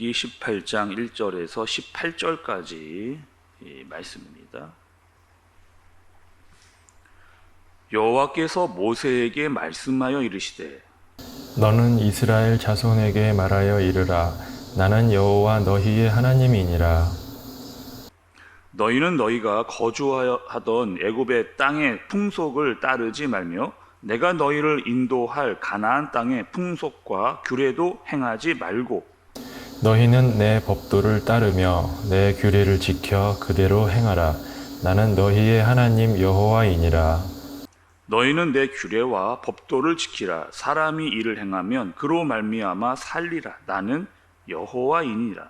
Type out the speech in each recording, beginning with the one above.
레위기 18장 1절에서 18절까지 말씀입니다. 여호와께서 모세에게 말씀하여 이르시되 너는 이스라엘 자손에게 말하여 이르라. 나는 여호와 너희의 하나님이니라. 너희는 너희가 거주하던 애굽의 땅의 풍속을 따르지 말며 내가 너희를 인도할 가나안 땅의 풍속과 규례도 행하지 말고 너희는 내 법도를 따르며 내 규례를 지켜 그대로 행하라. 나는 너희의 하나님 여호와이니라. 너희는 내 규례와 법도를 지키라. 사람이 이를 행하면 그로 말미암아 살리라. 나는 여호와이니라.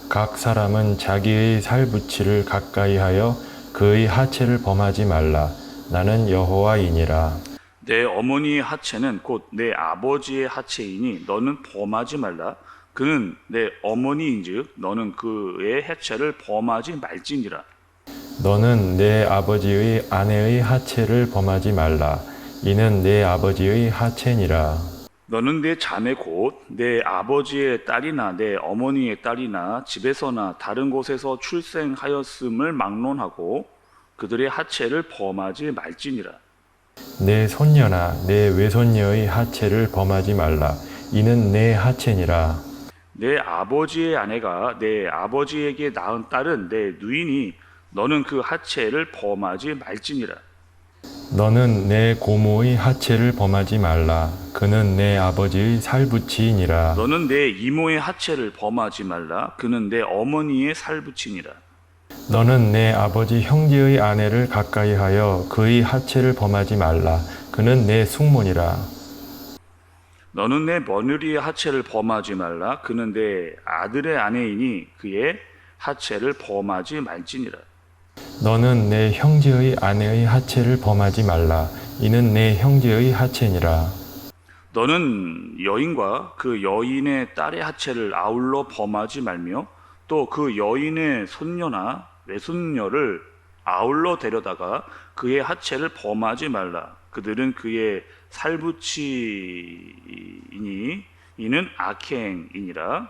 각 사람은 자기의 살붙이를 가까이 하여 그의 하체를 범하지 말라. 나는 여호와이니라. 내 어머니의 하체는 곧 내 아버지의 하체이니 너는 범하지 말라. 그는 내 어머니인즉 너는 그의 하체를 범하지 말지니라. 너는 내 아버지의 아내의 하체를 범하지 말라. 이는 내 아버지의 하체니라. 너는 내 자매 곧 내 아버지의 딸이나 내 어머니의 딸이나 집에서나 다른 곳에서 출생하였음을 막론하고 그들의 하체를 범하지 말지니라. 내 손녀나 내 외손녀의 하체를 범하지 말라. 이는 내 하체니라. 내 아버지의 아내가 내 아버지에게 낳은 딸은 내 누이니 너는 그 하체를 범하지 말지니라. 너는 내 고모의 하체를 범하지 말라. 그는 내 아버지의 살붙이니라. 너는 내 이모의 하체를 범하지 말라. 그는 내 어머니의 살붙이니라. 너는 내 아버지 형제의 아내를 가까이 하여 그의 하체를 범하지 말라. 그는 내 숙모니라. 너는 내 며느리의 하체를 범하지 말라. 그는 내 아들의 아내이니 그의 하체를 범하지 말지니라. 너는 내 형제의 아내의 하체를 범하지 말라. 이는 내 형제의 하체니라. 너는 여인과 그 여인의 딸의 하체를 아울러 범하지 말며 또 그 여인의 손녀나 외손녀를 아울러 데려다가 그의 하체를 범하지 말라. 그들은 그의 살붙이니 이는 악행이니라.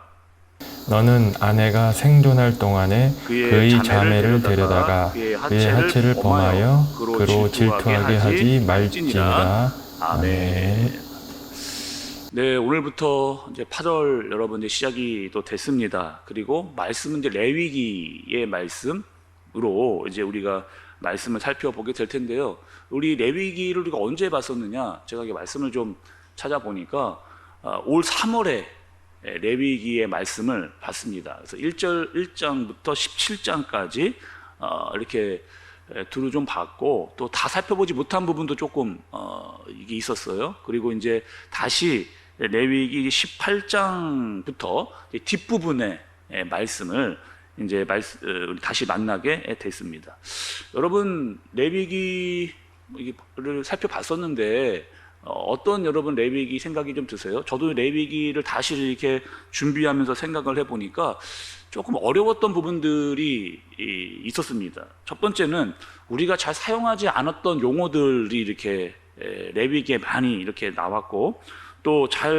너는 아내가 생존할 동안에 그의 자매를 데려다가 그의 하체를 범하여 그로 질투하게 하지 말지니라. 아멘. 네, 오늘부터 이제 8월 여러분 이제 시작이 또 됐습니다. 그리고 말씀은 이제 레위기의 말씀으로 이제 우리가 말씀을 살펴보게 될 텐데요. 우리 레위기를 우리가 언제 봤었느냐? 제가 이게 말씀을 좀 찾아보니까 올 3월에 레위기의 말씀을 봤습니다. 그래서 1장부터 17장까지 이렇게 두루 좀 봤고 또 다 살펴보지 못한 부분도 조금 이게 있었어요. 그리고 이제 다시 레위기 18장부터 뒷부분의 말씀을 이제 다시 만나게 됐습니다. 여러분 레위기를 살펴봤었는데 어떤 여러분 레위기 생각이 좀 드세요? 저도 레위기를 다시 이렇게 준비하면서 생각을 해보니까 조금 어려웠던 부분들이 있었습니다. 첫 번째는 우리가 잘 사용하지 않았던 용어들이 이렇게 레위기에 많이 이렇게 나왔고 또 잘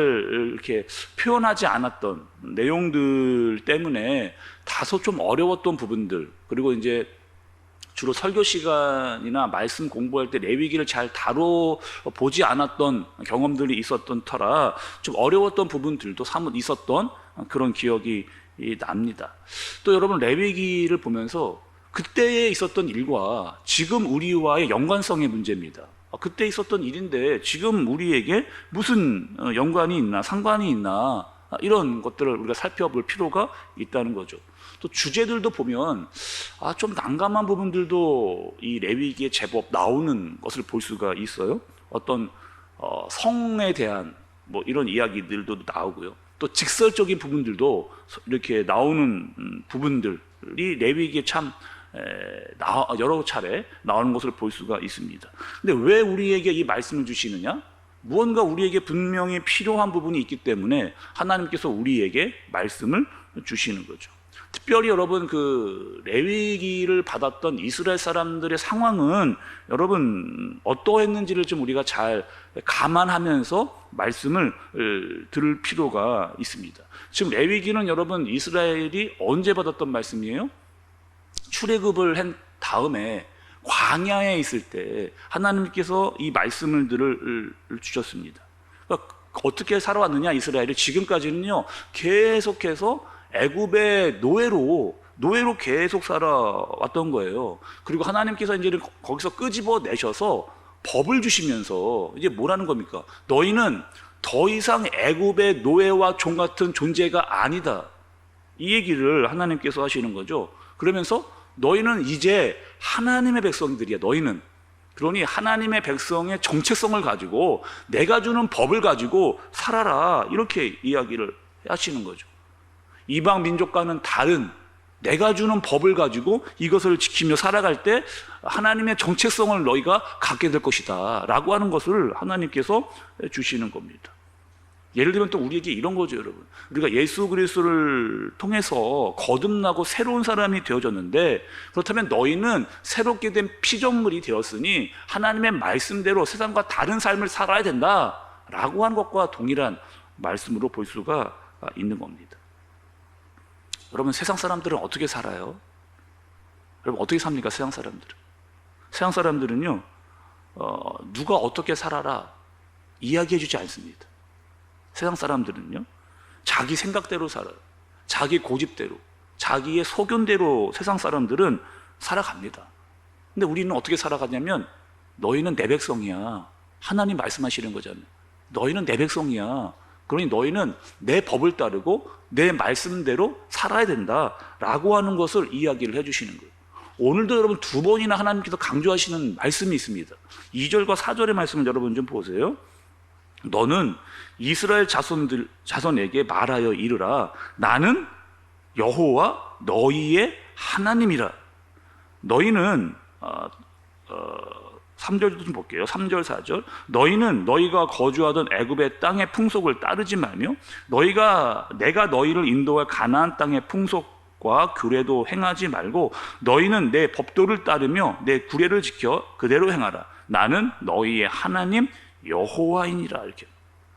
이렇게 표현하지 않았던 내용들 때문에 다소 좀 어려웠던 부분들, 그리고 이제 주로 설교 시간이나 말씀 공부할 때 레위기를 잘 다뤄보지 않았던 경험들이 있었던 터라 좀 어려웠던 부분들도 사뭇 있었던 그런 기억이 납니다. 또 여러분 레위기를 보면서 그때에 있었던 일과 지금 우리와의 연관성의 문제입니다. 그때 있었던 일인데 지금 우리에게 무슨 연관이 있나 상관이 있나 이런 것들을 우리가 살펴볼 필요가 있다는 거죠. 또 주제들도 보면 좀 난감한 부분들도 이 레위기에 제법 나오는 것을 볼 수가 있어요. 어떤 성에 대한 뭐 이런 이야기들도 나오고요. 또 직설적인 부분들도 이렇게 나오는 부분들이 레위기에 참 여러 차례 나오는 것을 볼 수가 있습니다. 근데 왜 우리에게 이 말씀을 주시느냐? 무언가 우리에게 분명히 필요한 부분이 있기 때문에 하나님께서 우리에게 말씀을 주시는 거죠. 특별히 여러분 그 레위기를 받았던 이스라엘 사람들의 상황은 여러분 어떠했는지를 좀 우리가 잘 감안하면서 말씀을 들을 필요가 있습니다. 지금 레위기는 여러분 이스라엘이 언제 받았던 말씀이에요? 출애굽을 한 다음에 광야에 있을 때 하나님께서 이 말씀을 주셨습니다. 그러니까 어떻게 살아왔느냐 이스라엘이 지금까지는요 계속해서 애굽의 노예로 계속 살아왔던 거예요. 그리고 하나님께서 이제 거기서 끄집어 내셔서 법을 주시면서 이제 뭐라는 겁니까? 너희는 더 이상 애굽의 노예와 종 같은 존재가 아니다. 이 얘기를 하나님께서 하시는 거죠. 그러면서 너희는 이제 하나님의 백성들이야. 너희는. 그러니 하나님의 백성의 정체성을 가지고 내가 주는 법을 가지고 살아라. 이렇게 이야기를 하시는 거죠. 이방 민족과는 다른 내가 주는 법을 가지고 이것을 지키며 살아갈 때 하나님의 정체성을 너희가 갖게 될 것이다 라고 하는 것을 하나님께서 주시는 겁니다. 예를 들면 또 우리에게 이런 거죠, 여러분. 우리가 예수 그리스도를 통해서 거듭나고 새로운 사람이 되어졌는데, 그렇다면 너희는 새롭게 된 피조물이 되었으니 하나님의 말씀대로 세상과 다른 삶을 살아야 된다라고 하는 것과 동일한 말씀으로 볼 수가 있는 겁니다. 여러분, 세상 사람들은 어떻게 살아요? 여러분, 어떻게 삽니까? 세상 사람들은. 세상 사람들은요, 누가 어떻게 살아라 이야기해 주지 않습니다. 세상 사람들은요, 자기 생각대로 살아요. 자기 고집대로, 자기의 소견대로 세상 사람들은 살아갑니다. 근데 우리는 어떻게 살아가냐면, 너희는 내 백성이야. 하나님 말씀하시는 거잖아요. 너희는 내 백성이야. 그러니 너희는 내 법을 따르고 내 말씀대로 살아야 된다라고 하는 것을 이야기를 해주시는 거예요. 오늘도 여러분 두 번이나 하나님께서 강조하시는 말씀이 있습니다. 2절과 4절의 말씀을 여러분 좀 보세요. 너는 이스라엘 자손에게 말하여 이르라. 나는 여호와 너희의 하나님이라. 너희는 3절도 좀 볼게요. 3절 4절. 너희는 너희가 거주하던 애굽의 땅의 풍속을 따르지 말며 내가 너희를 인도할 가나안 땅의 풍속과 규례도 행하지 말고 너희는 내 법도를 따르며 내 규례를 지켜 그대로 행하라. 나는 너희의 하나님 여호와이니라. 이렇게.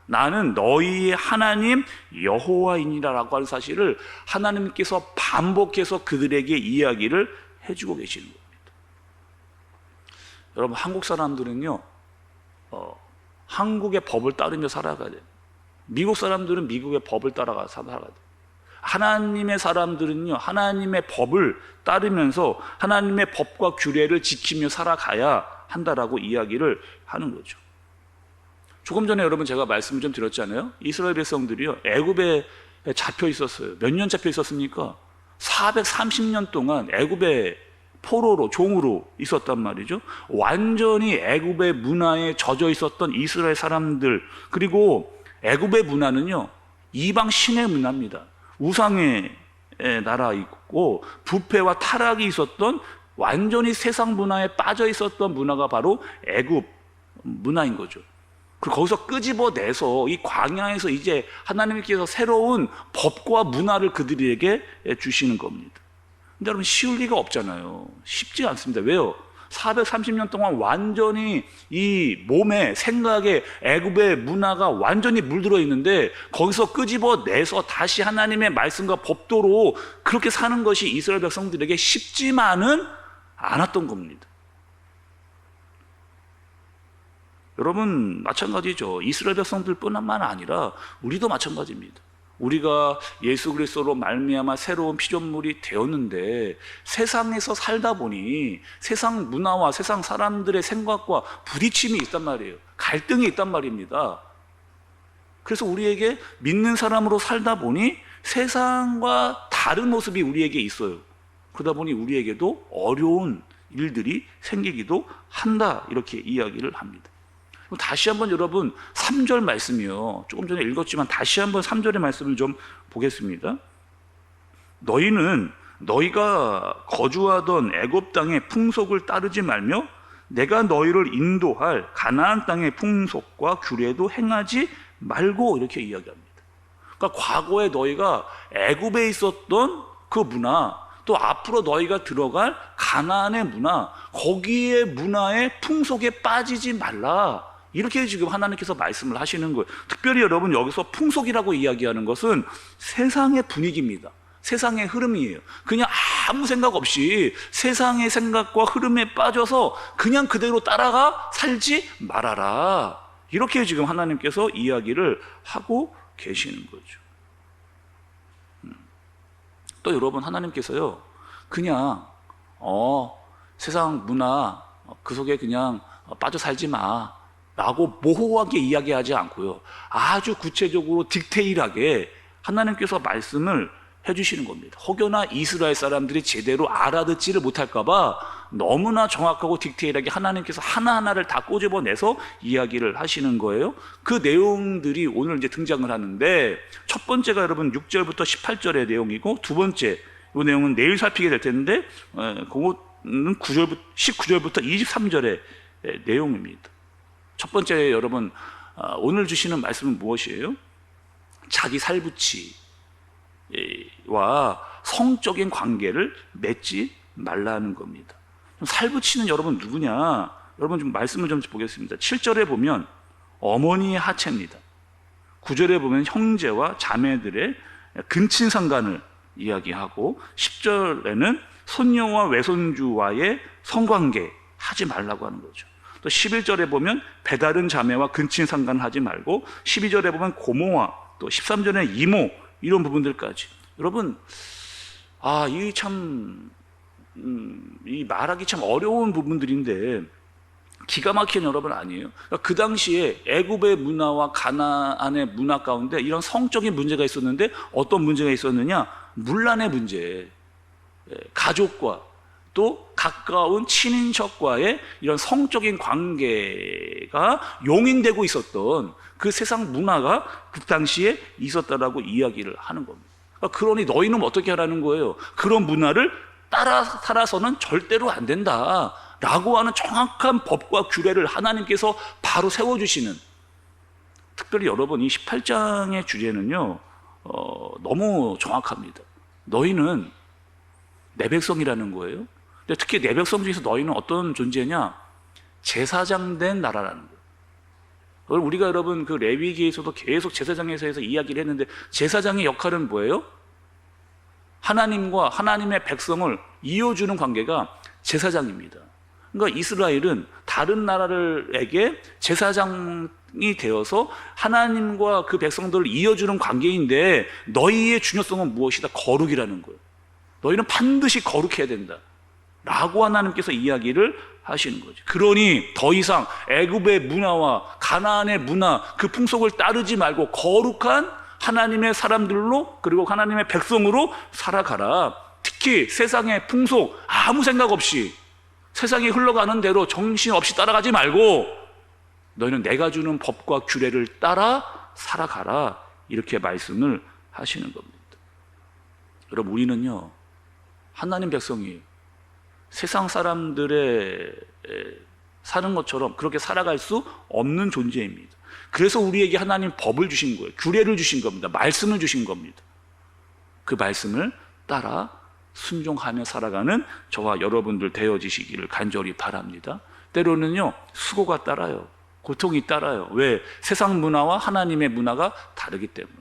나는 너희의 하나님 여호와이니라라고 하는 사실을 하나님께서 반복해서 그들에게 이야기를 해주고 계시는 겁니다. 여러분, 한국 사람들은요, 한국의 법을 따르며 살아가야 돼요. 미국 사람들은 미국의 법을 따라가 살아가야 돼요. 하나님의 사람들은요, 하나님의 법을 따르면서 하나님의 법과 규례를 지키며 살아가야 한다라고 이야기를 하는 거죠. 조금 전에 여러분 제가 말씀을 좀 드렸잖아요. 이스라엘 백성들이요, 애굽에 잡혀 있었어요. 몇 년 잡혀 있었습니까? 430년 동안 애굽에 포로로, 종으로 있었단 말이죠. 완전히 애굽의 문화에 젖어 있었던 이스라엘 사람들, 그리고 애굽의 문화는요, 이방 신의 문화입니다. 우상의 나라이고 부패와 타락이 있었던, 완전히 세상 문화에 빠져 있었던 문화가 바로 애굽 문화인 거죠. 그리고 거기서 끄집어내서 이 광야에서 이제 하나님께서 새로운 법과 문화를 그들에게 주시는 겁니다. 근데 여러분, 쉬울 리가 없잖아요. 쉽지가 않습니다. 왜요? 430년 동안 완전히 이 몸에, 생각에 애굽의 문화가 완전히 물들어 있는데 거기서 끄집어내서 다시 하나님의 말씀과 법도로 그렇게 사는 것이 이스라엘 백성들에게 쉽지만은 않았던 겁니다. 여러분, 마찬가지죠. 이스라엘 백성들뿐만 아니라 우리도 마찬가지입니다. 우리가 예수 그리스도로 말미암아 새로운 피조물이 되었는데 세상에서 살다 보니 세상 문화와 세상 사람들의 생각과 부딪힘이 있단 말이에요. 갈등이 있단 말입니다. 그래서 우리에게 믿는 사람으로 살다 보니 세상과 다른 모습이 우리에게 있어요. 그러다 보니 우리에게도 어려운 일들이 생기기도 한다, 이렇게 이야기를 합니다. 다시 한번 여러분 3절 말씀이요, 조금 전에 읽었지만 다시 한번 3절의 말씀을 좀 보겠습니다. 너희는 너희가 거주하던 애굽 땅의 풍속을 따르지 말며 내가 너희를 인도할 가나안 땅의 풍속과 규례도 행하지 말고, 이렇게 이야기합니다. 그러니까 과거에 너희가 애굽에 있었던 그 문화, 또 앞으로 너희가 들어갈 가나안의 문화, 거기에 문화의 풍속에 빠지지 말라. 이렇게 지금 하나님께서 말씀을 하시는 거예요. 특별히 여러분 여기서 풍속이라고 이야기하는 것은 세상의 분위기입니다. 세상의 흐름이에요. 그냥 아무 생각 없이 세상의 생각과 흐름에 빠져서 그냥 그대로 따라가 살지 말아라. 이렇게 지금 하나님께서 이야기를 하고 계시는 거죠. 또 여러분 하나님께서요 그냥 세상 문화 그 속에 그냥 빠져 살지 마 라고 모호하게 이야기하지 않고요, 아주 구체적으로 디테일하게 하나님께서 말씀을 해주시는 겁니다. 혹여나 이스라엘 사람들이 제대로 알아듣지를 못할까 봐 너무나 정확하고 디테일하게 하나님께서 하나하나를 다 꼬집어내서 이야기를 하시는 거예요. 그 내용들이 오늘 이제 등장을 하는데, 첫 번째가 여러분 6절부터 18절의 내용이고, 두 번째 이 내용은 내일 살피게 될 텐데 그거는 19절부터 23절의 내용입니다. 첫 번째 여러분 오늘 주시는 말씀은 무엇이에요? 자기 살붙이와 성적인 관계를 맺지 말라는 겁니다. 살붙이는 여러분 누구냐? 여러분 좀 말씀을 좀 보겠습니다. 7절에 보면 어머니의 하체입니다. 9절에 보면 형제와 자매들의 근친상간을 이야기하고, 10절에는 손녀와 외손주와의 성관계 하지 말라고 하는 거죠. 또 11절에 보면 배다른 자매와 근친상간 하지 말고, 12절에 보면 고모와 또 13절에 이모, 이런 부분들까지. 여러분 이 말하기 참 어려운 부분들인데 기가 막힌 여러분 아니에요? 그러니까 그 당시에 애굽의 문화와 가나안의 문화 가운데 이런 성적인 문제가 있었는데, 어떤 문제가 있었느냐? 문란의 문제, 가족과 또 가까운 친인척과의 이런 성적인 관계가 용인되고 있었던 그 세상 문화가 그 당시에 있었다라고 이야기를 하는 겁니다. 그러니 너희는 어떻게 하라는 거예요? 그런 문화를 따라 살아서는 절대로 안 된다 라고 하는 정확한 법과 규례를 하나님께서 바로 세워주시는, 특별히 여러분 이 18장의 주제는요 너무 정확합니다. 너희는 내 백성이라는 거예요. 근데 특히 내 백성 중에서 너희는 어떤 존재냐? 제사장 된 나라라는 거예요. 우리가 여러분 그 레위기에서도 계속 제사장에서 이야기를 했는데, 제사장의 역할은 뭐예요? 하나님과 하나님의 백성을 이어주는 관계가 제사장입니다. 그러니까 이스라엘은 다른 나라들에게 제사장이 되어서 하나님과 그 백성들을 이어주는 관계인데, 너희의 중요성은 무엇이다? 거룩이라는 거예요. 너희는 반드시 거룩해야 된다 라고 하나님께서 이야기를 하시는 거죠. 그러니 더 이상 애굽의 문화와 가나안의 문화, 그 풍속을 따르지 말고 거룩한 하나님의 사람들로, 그리고 하나님의 백성으로 살아가라. 특히 세상의 풍속 아무 생각 없이 세상이 흘러가는 대로 정신없이 따라가지 말고 너희는 내가 주는 법과 규례를 따라 살아가라, 이렇게 말씀을 하시는 겁니다. 여러분 우리는요 하나님 백성이에요. 세상 사람들의 사는 것처럼 그렇게 살아갈 수 없는 존재입니다. 그래서 우리에게 하나님 법을 주신 거예요. 규례를 주신 겁니다. 말씀을 주신 겁니다. 그 말씀을 따라 순종하며 살아가는 저와 여러분들 되어지시기를 간절히 바랍니다. 때로는요 수고가 따라요. 고통이 따라요. 왜? 세상 문화와 하나님의 문화가 다르기 때문에.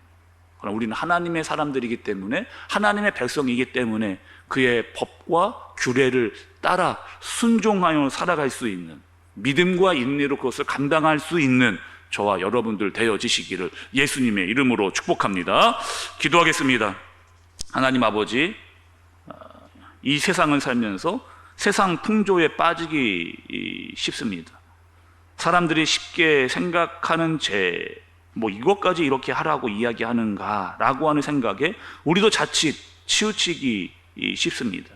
그러나 우리는 하나님의 사람들이기 때문에, 하나님의 백성이기 때문에 그의 법과 규례를 따라 순종하여 살아갈 수 있는, 믿음과 인내로 그것을 감당할 수 있는 저와 여러분들 되어지시기를 예수님의 이름으로 축복합니다. 기도하겠습니다. 하나님 아버지, 이 세상을 살면서 세상 풍조에 빠지기 쉽습니다. 사람들이 쉽게 생각하는 이것까지 이렇게 하라고 이야기하는가 라고 하는 생각에 우리도 자칫 치우치기 쉽습니다.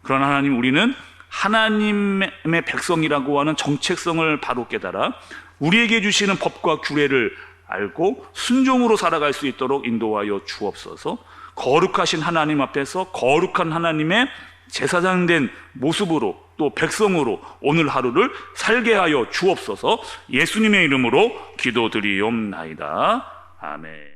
그러나 하나님, 우리는 하나님의 백성이라고 하는 정체성을 바로 깨달아 우리에게 주시는 법과 규례를 알고 순종으로 살아갈 수 있도록 인도하여 주옵소서. 거룩하신 하나님 앞에서 거룩한 하나님의 제사장 된 모습으로 또 백성으로 오늘 하루를 살게 하여 주옵소서. 예수님의 이름으로 기도드리옵나이다. 아멘.